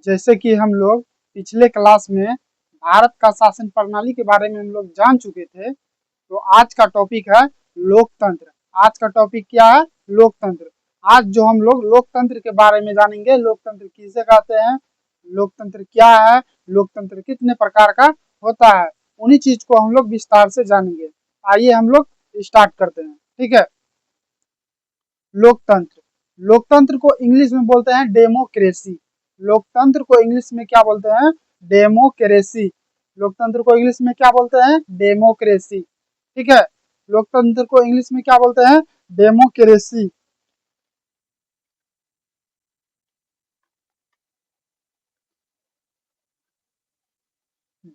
जैसे कि हम लोग पिछले क्लास में भारत का शासन प्रणाली के बारे में हम लोग जान चुके थे, तो आज का टॉपिक है लोकतंत्र। आज का टॉपिक क्या है? लोकतंत्र। आज जो हम लोग लोकतंत्र के बारे में जानेंगे, लोकतंत्र किसे कहते हैं, लोकतंत्र क्या है, लोकतंत्र कितने प्रकार का होता है, उन्हीं चीज को हम लोग विस्तार से जानेंगे। आइए हम लोग स्टार्ट करते हैं। ठीक है। लोकतंत्र, लोकतंत्र को इंग्लिश में बोलते हैं डेमोक्रेसी। लोकतंत्र को इंग्लिश में क्या बोलते हैं? डेमोक्रेसी। लोकतंत्र को इंग्लिश में क्या बोलते हैं? डेमोक्रेसी। ठीक है। लोकतंत्र को इंग्लिश में क्या बोलते हैं? डेमोक्रेसी।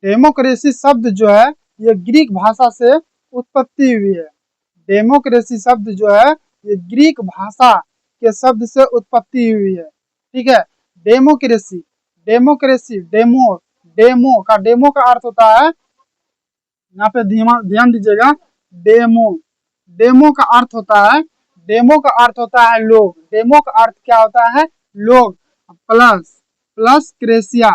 डेमोक्रेसी शब्द जो है ये ग्रीक भाषा से उत्पत्ति हुई है। डेमोक्रेसी शब्द जो है ये ग्रीक भाषा के शब्द से उत्पत्ति हुई है। ठीक है। डेमोक्रेसी, डेमोक्रेसी, डेमो, डेमो का अर्थ होता है, यहाँ पे ध्यान दीजिएगा, डेमो, डेमो का अर्थ होता है, डेमो का अर्थ होता है लोग। डेमो का अर्थ क्या होता है? लोग। प्लस, प्लस क्रेसिया,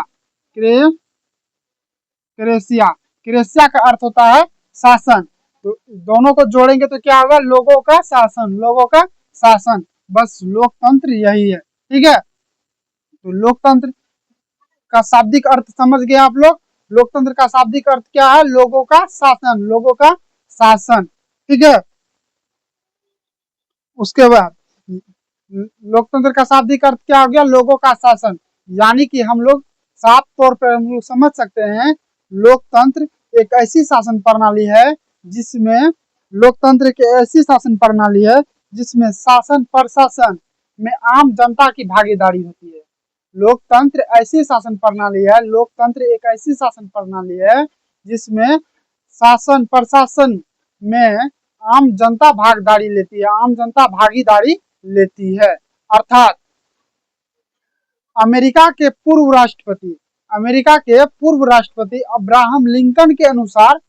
क्रेसिया, क्रेसिया का अर्थ होता है शासन। तो दोनों को जोड़ेंगे तो क्या होगा? लोगों का शासन, लोगों का शासन। बस लोकतंत्र यही है। ठीक है। तो लोकतंत्र का शाब्दिक अर्थ समझ गए आप लोग? लोकतंत्र का शाब्दिक अर्थ क्या है? लोगों का शासन, लोगों का शासन। ठीक है। उसके बाद लोकतंत्र का शाब्दिक अर्थ क्या हो गया? लोगों का शासन। यानी कि हम लोग साफ तौर पर हम लोग समझ सकते हैं, लोकतंत्र एक ऐसी शासन प्रणाली है जिसमें, लोकतंत्र की ऐसी शासन प्रणाली है जिसमें शासन प्रशासन में आम जनता की भागीदारी होती है। लोकतंत्र ऐसी शासन प्रणाली है, लोकतंत्र एक ऐसी शासन प्रणाली है जिसमें शासन प्रशासन में आम जनता भागीदारी लेती है, आम जनता भागीदारी लेती है। अर्थात अमेरिका के पूर्व राष्ट्रपति, अमेरिका के पूर्व राष्ट्रपति अब्राहम लिंकन के अनुसार,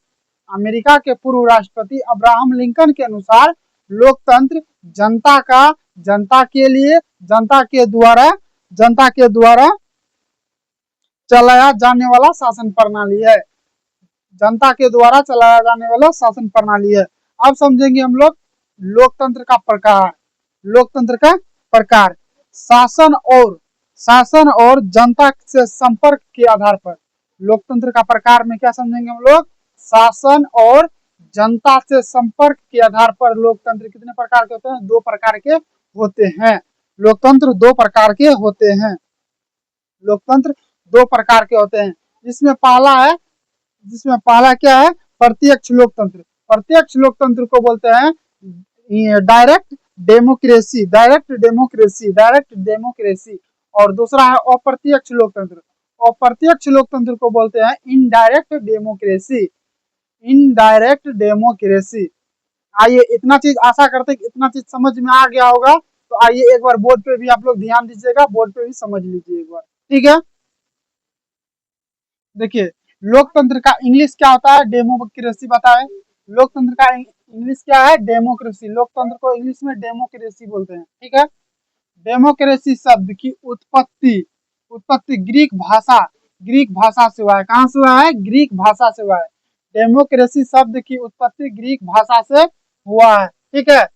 अमेरिका के पूर्व राष्ट्रपति अब्राहम लिंकन के अनुसार लोकतंत्र जनता का, जनता के लिए, जनता के द्वारा चलाया जाने वाला शासन प्रणाली है। जनता के द्वारा चलाया जाने वाला शासन प्रणाली है। अब समझेंगे हम लोग लोकतंत्र का प्रकार। लोकतंत्र का प्रकार, शासन और जनता से संपर्क के आधार पर। लोकतंत्र का प्रकार में क्या समझेंगे हम लोग? शासन और जनता से संपर्क के आधार पर लोकतंत्र कितने प्रकार के होते हैं? 2 प्रकार के होते हैं। लोकतंत्र 2 प्रकार के होते हैं। लोकतंत्र 2 प्रकार के होते हैं। जिसमें पहला क्या है? प्रत्यक्ष लोकतंत्र। प्रत्यक्ष लोकतंत्र को बोलते हैं direct democracy, direct democracy, direct democracy. और दूसरा है अप्रत्यक्ष लोकतंत्र। अप्रत्यक्ष लोकतंत्र को बोलते हैं इनडायरेक्ट डेमोक्रेसी, इनडायरेक्ट डेमोक्रेसी। आइए, इतना चीज आशा करते हैं कि इतना चीज समझ में आ गया होगा। तो आइए एक बार बोर्ड पे भी आप लोग ध्यान दीजिएगा, बोर्ड पे भी समझ लीजिए एक बार। ठीक है। देखिए, लोकतंत्र का इंग्लिश क्या होता है? डेमोक्रेसी बताएं। लोकतंत्र का इंग्लिश क्या है? डेमोक्रेसी। लोकतंत्र को इंग्लिश में डेमोक्रेसी बोलते हैं। ठीक है। डेमोक्रेसी शब्द की उत्पत्ति, उत्पत्ति ग्रीक भाषा से हुआ है। कहां से हुआ है? ग्रीक भाषा से हुआ है। डेमोक्रेसी शब्द की उत्पत्ति ग्रीक भाषा से हुआ है। ठीक है।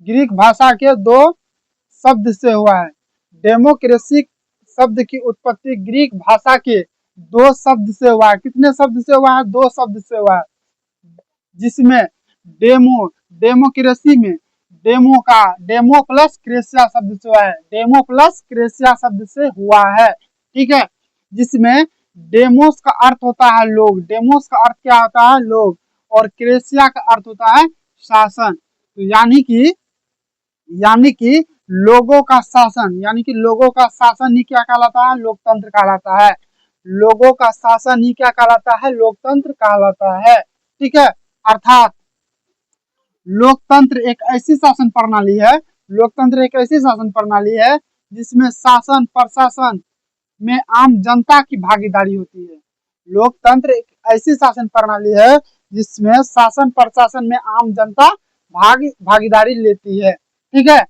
ग्रीक भाषा के 2 शब्द से हुआ है। डेमोक्रेसी शब्द की उत्पत्ति ग्रीक भाषा के 2 शब्द से हुआ है। कितने शब्द से हुआ है? 2 शब्द से हुआ है। जिसमें डेमोक्रेसी में डेमो प्लस क्रेसिया शब्द से हुआ है। डेमो प्लस क्रेसिया शब्द से हुआ है। ठीक है। जिसमें डेमोस का अर्थ होता है लोग, डेमोस का अर्थ क्या होता है? लोग। और क्रेसिया का अर्थ होता है शासन। तो यानी कि लोगों का शासन, यानी कि लोगों का शासन ही क्या कहलाता है? लोकतंत्र कहलाता है। लोगों का शासन ही क्या कहलाता है? लोकतंत्र कहलाता है। ठीक है। अर्थात लोकतंत्र एक ऐसी शासन प्रणाली है, लोकतंत्र एक ऐसी शासन प्रणाली है जिसमें शासन प्रशासन में आम जनता की भागीदारी होती है। लोकतंत्र एक ऐसी शासन प्रणाली है जिसमें शासन प्रशासन में आम जनता भागीदारी लेती है। ठीक है,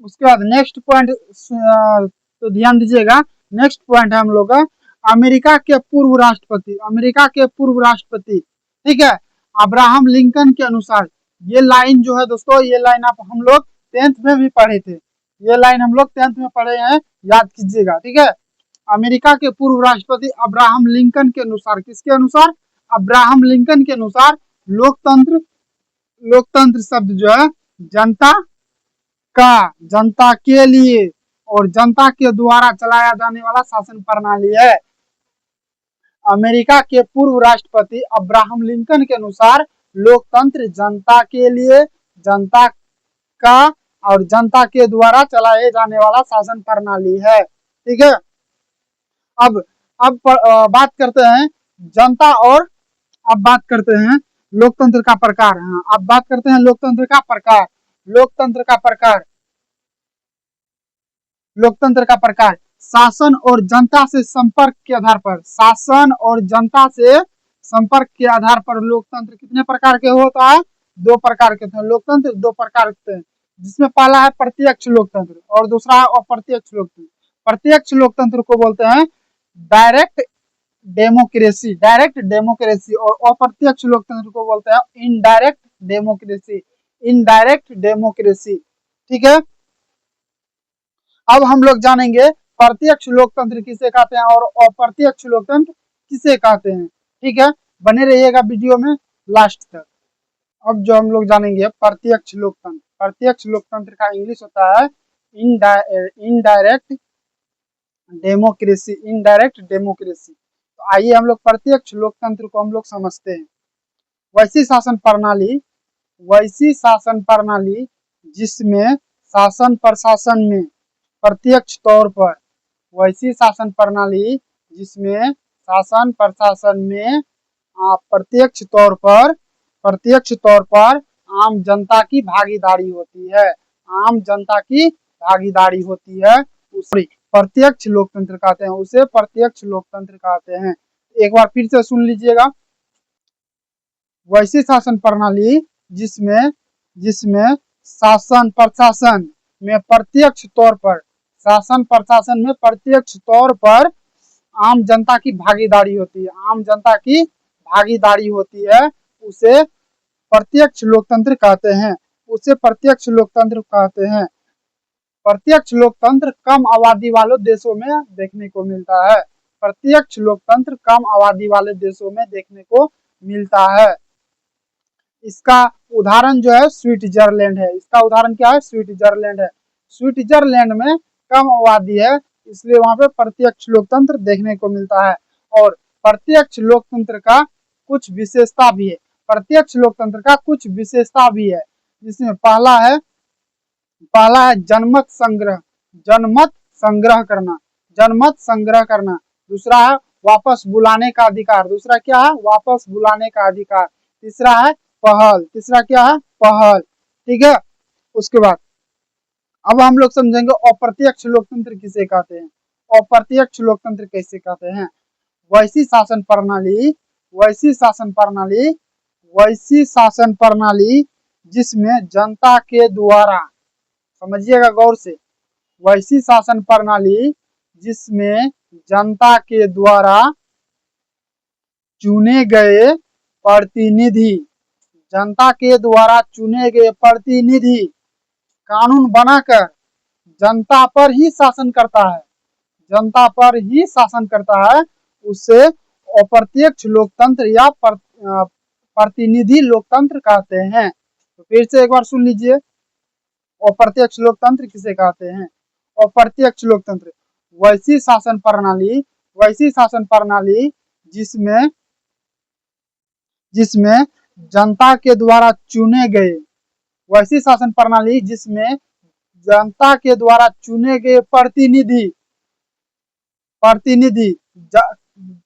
उसके बाद नेक्स्ट पॉइंट तो ध्यान दीजिएगा। नेक्स्ट पॉइंट है हम लोग का अमेरिका के पूर्व राष्ट्रपति, अमेरिका के पूर्व राष्ट्रपति, ठीक है, अब्राहम लिंकन के अनुसार, ये लाइन जो है दोस्तों, ये लाइन आप हम लोग 10th में भी पढ़े थे, ये लाइन हम लोग 10th में पढ़े हैं, याद कीजिएगा। ठीक है, अमेरिका के पूर्व राष्ट्रपति अब्राहम लिंकन के अनुसार, किसके अनुसार? अब्राहम लिंकन के अनुसार लोकतंत्र, लोकतंत्र शब्द जो है जनता का, जनता के लिए और जनता के द्वारा चलाया जाने वाला शासन प्रणाली है। अमेरिका के पूर्व राष्ट्रपति अब्राहम लिंकन के अनुसार लोकतंत्र जनता के लिए, जनता का और जनता के द्वारा चलाए जाने वाला शासन प्रणाली है। ठीक है, अब बात करते हैं जनता और अब बात करते हैं लोकतंत्र का प्रकार। हाँ, अब बात करते हैं लोकतंत्र का प्रकार। लोकतंत्र का प्रकार, लोकतंत्र का प्रकार शासन और जनता से संपर्क के आधार पर, शासन और जनता से संपर्क के आधार पर लोकतंत्र कितने प्रकार के होता है? 2 प्रकार के थे लोकतंत्र, 2 प्रकार के, जिसमें पहला है प्रत्यक्ष लोकतंत्र और दूसरा है अप्रत्यक्ष लोकतंत्र। प्रत्यक्ष लोकतंत्र को बोलते हैं डायरेक्ट डेमोक्रेसी, डायरेक्ट डेमोक्रेसी, और अप्रत्यक्ष लोकतंत्र को बोलते हैं इनडायरेक्ट डेमोक्रेसी, इनडायरेक्ट डेमोक्रेसी। ठीक है, अब हम लोग जानेंगे प्रत्यक्ष लोकतंत्र किसे कहते हैं और अप्रत्यक्ष लोकतंत्र किसे कहते हैं। ठीक है, बने रहिएगा वीडियो में लास्ट तक। अब जो हम लोग जानेंगे प्रत्यक्ष लोकतंत्र, प्रत्यक्ष लोकतंत्र का इंग्लिश होता है इनडायरेक्ट डेमोक्रेसी, इनडायरेक्ट डेमोक्रेसी। तो आइए हम लोग प्रत्यक्ष लोकतंत्र को हम लोग समझते हैं। वैसी शासन प्रणाली, वैसी शासन प्रणाली जिसमें शासन प्रशासन में प्रत्यक्ष तौर पर, वैसी शासन प्रणाली जिसमें शासन प्रशासन में प्रत्यक्ष तौर पर, प्रत्यक्ष तौर पर आम जनता की भागीदारी होती है, आम जनता की भागीदारी होती है, उसे प्रत्यक्ष लोकतंत्र कहते हैं, उसे प्रत्यक्ष लोकतंत्र कहते हैं। एक बार फिर से सुन लीजिएगा। वैसी शासन प्रणाली जिसमें, जिसमें शासन प्रशासन में प्रत्यक्ष तौर पर, शासन प्रशासन में प्रत्यक्ष तौर पर आम जनता की भागीदारी होती है, आम जनता की भागीदारी होती है, उसे प्रत्यक्ष लोकतंत्र कहते हैं, उसे प्रत्यक्ष लोकतंत्र कहते हैं। प्रत्यक्ष लोकतंत्र कम आबादी वाले देशों में देखने को मिलता है, प्रत्यक्ष लोकतंत्र कम आबादी वाले देशों में देखने को मिलता है। इसका उदाहरण जो है स्विट्जरलैंड है, इसका उदाहरण क्या है? स्विट्जरलैंड है। स्विट्जरलैंड में कम आबादी है, इसलिए वहां पे प्रत्यक्ष लोकतंत्र देखने को मिलता है। और प्रत्यक्ष लोकतंत्र का कुछ विशेषता भी है, प्रत्यक्ष लोकतंत्र का कुछ विशेषता भी है, जिसमें पहला है जनमत संग्रह, जनमत संग्रह करना, जनमत संग्रह करना। दूसरा है वापस बुलाने का अधिकार, दूसरा क्या है? वापस बुलाने का अधिकार। तीसरा है पहल, तीसरा क्या है? पहल। ठीक है, उसके बाद अब हम लोग समझेंगे अप्रत्यक्ष लोकतंत्र किसे कहते हैं, अप्रत्यक्ष लोकतंत्र कैसे कहते हैं। वैसी शासन प्रणाली, वैसी शासन प्रणाली, वैसी शासन प्रणाली जिसमें जनता के द्वारा, समझिएगा गौर से, वैसी शासन प्रणाली जिसमें जनता के द्वारा चुने गए प्रतिनिधि, जनता के द्वारा चुने गए प्रतिनिधि कानून बनाकर जनता पर ही शासन करता है, जनता पर ही शासन करता है, उसे अप्रत्यक्ष लोकतंत्र या प्रतिनिधि लोकतंत्र कहते हैं। तो फिर से एक बार सुन लीजिए, अप्रत्यक्ष लोकतंत्र किसे कहते हैं? अप्रत्यक्ष लोकतंत्र वैसी शासन प्रणाली, वैसी शासन प्रणाली जिसमें, जिसमें जनता के द्वारा चुने गए, वैसी शासन प्रणाली जिसमें जनता के द्वारा चुने गए प्रतिनिधि, प्रतिनिधि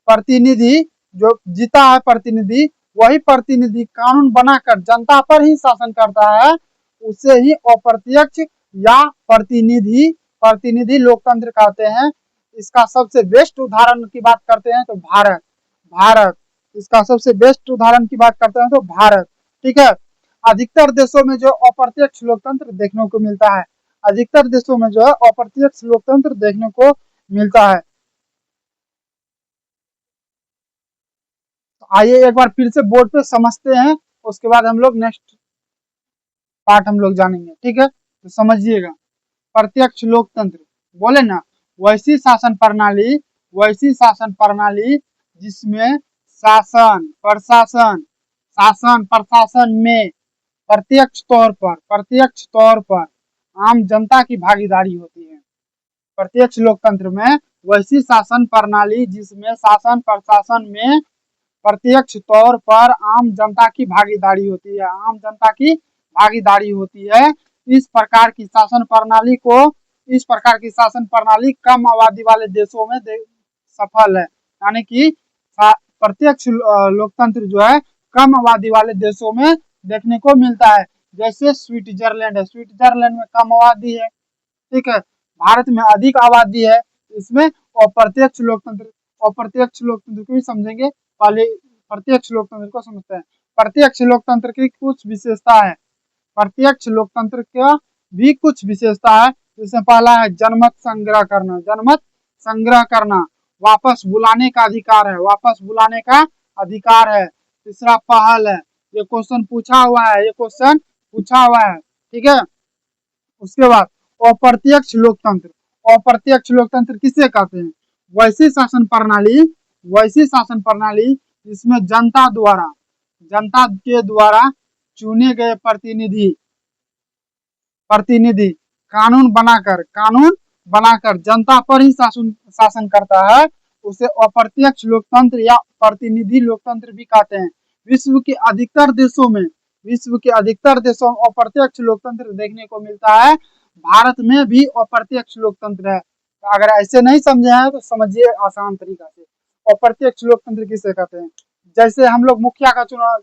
प्रतिनिधि जो जीता है प्रतिनिधि, वही प्रतिनिधि कानून बनाकर जनता पर ही शासन करता है, उसे ही अप्रत्यक्ष या प्रतिनिधि, प्रतिनिधि लोकतंत्र कहते हैं। इसका सबसे बेस्ट उदाहरण की बात करते हैं तो भारत, भारत इसका सबसे बेस्ट उदाहरण की बात करते हैं तो भारत, ठीक है। अधिकतर देशों में जो अप्रत्यक्ष लोकतंत्र देखने को मिलता है, अधिकतर देशों में जो है अप्रत्यक्ष लोकतंत्र देखने को मिलता है। तो आइए एक बार फिर से बोर्ड पे समझते हैं, उसके बाद हम लोग नेक्स्ट पार्ट हम लोग जानेंगे, ठीक है। तो समझिएगा, प्रत्यक्ष लोकतंत्र बोले ना, वैसी शासन प्रणाली, वैसी शासन प्रणाली जिसमें शासन प्रशासन, शासन प्रशासन में प्रत्यक्ष तौर पर आम जनता की भागीदारी होती है। प्रत्यक्ष लोकतंत्र में वैसी शासन प्रणाली जिसमें शासन प्रशासन में प्रत्यक्ष तौर पर आम जनता की भागीदारी होती है, आम जनता की भागीदारी होती है। इस प्रकार की शासन प्रणाली को, इस प्रकार की शासन प्रणाली कम आबादी वाले देशों में सफल है, यानी कि प्रत्यक्ष लोकतंत्र जो है कम आबादी वाले देशों में देखने को मिलता है। जैसे स्विट्जरलैंड है, स्विट्जरलैंड में कम आबादी है, ठीक है। भारत में अधिक आबादी है, इसमें अप्रत्यक्ष लोकतंत्र, अप्रत्यक्ष लोकतंत्र को भी समझेंगे, पहले प्रत्यक्ष लोकतंत्र को समझते हैं। प्रत्यक्ष लोकतंत्र की कुछ विशेषता है, प्रत्यक्ष लोकतंत्र का भी कुछ विशेषता है। जिसमें पहला है जनमत संग्रह करना, जनमत संग्रह करना, वापस बुलाने का अधिकार है, वापस बुलाने का अधिकार है। तीसरा पहल है, ये क्वेश्चन पूछा हुआ है, ये क्वेश्चन पूछा हुआ है, ठीक है। उसके बाद अप्रत्यक्ष लोकतंत्र, अप्रत्यक्ष लोकतंत्र किसे कहते हैं? वैसी शासन प्रणाली, वैसी शासन प्रणाली जिसमें जनता द्वारा, जनता के द्वारा चुने गए प्रतिनिधि, प्रतिनिधि कानून बनाकर, कानून बनाकर जनता पर ही शासन शासन करता है, उसे अप्रत्यक्ष लोकतंत्र या प्रतिनिधि लोकतंत्र भी कहते हैं। विश्व के अधिकतर देशों में, विश्व के अधिकतर देशों में अप्रत्यक्ष लोकतंत्र देखने को मिलता है। भारत में भी अप्रत्यक्ष लोकतंत्र है। अगर ऐसे नहीं समझे हैं तो समझिए आसान तरीका से, अप्रत्यक्ष लोकतंत्र किसे कहते हैं। जैसे हम लोग मुखिया का चुनाव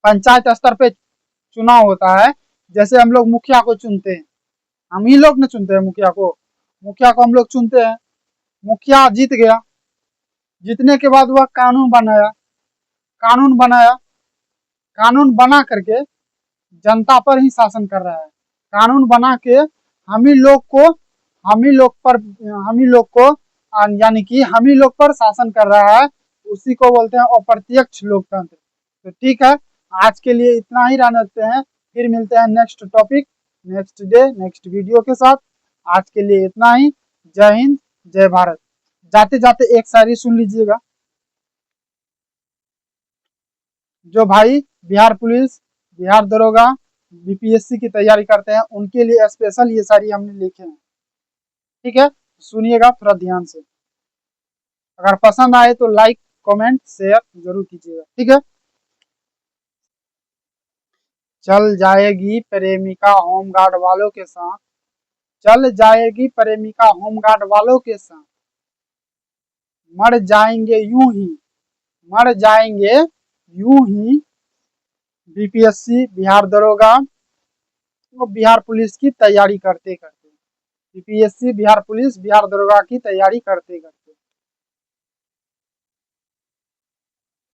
पंचायत स्तर पे चुनाव होता है, जैसे हम लोग मुखिया को चुनते हैं, हम ही लोग ने चुनते हैं मुखिया को, मुखिया को हम लोग चुनते हैं, मुखिया जीत गया, जीतने के बाद वह कानून बनाया, कानून बनाया, कानून बना करके जनता पर ही शासन कर रहा है, कानून बना के हम ही लोग को, हम ही लोग पर, हम ही लोग को, यानी कि हम ही लोग पर शासन कर रहा है, उसी को बोलते हैं अप्रत्यक्ष लोकतंत्र। तो ठीक है, आज के लिए इतना ही रहने देते हैं, फिर मिलते हैं next topic, next day, next video के साथ। आज के लिए इतना ही। जय हिंद, जय भारत। जाते जाते एक शायरी सुन लीजिएगा। जो भाई बिहार पुलिस, बिहार दरोगा, बीपीएससी की तैयारी करते हैं, उनके लिए स्पेशल ये सारी हमने लिखे हैं, ठीक है। सुनिएगा थोड़ा ध्यान से, अगर पसंद आए तो लाइक कमेंट शेयर जरूर कीजिएगा, ठीक है। चल जाएगी प्रेमिका होमगार्ड वालों के साथ, चल जाएगी प्रेमिका होमगार्ड वालों के साथ, मर जाएंगे यूं ही, मर जाएंगे यूं ही बीपीएससी, बिहार दरोगा और बिहार पुलिस की तैयारी करते करते, बीपीएससी, बिहार पुलिस, बिहार दरोगा की तैयारी करते करते।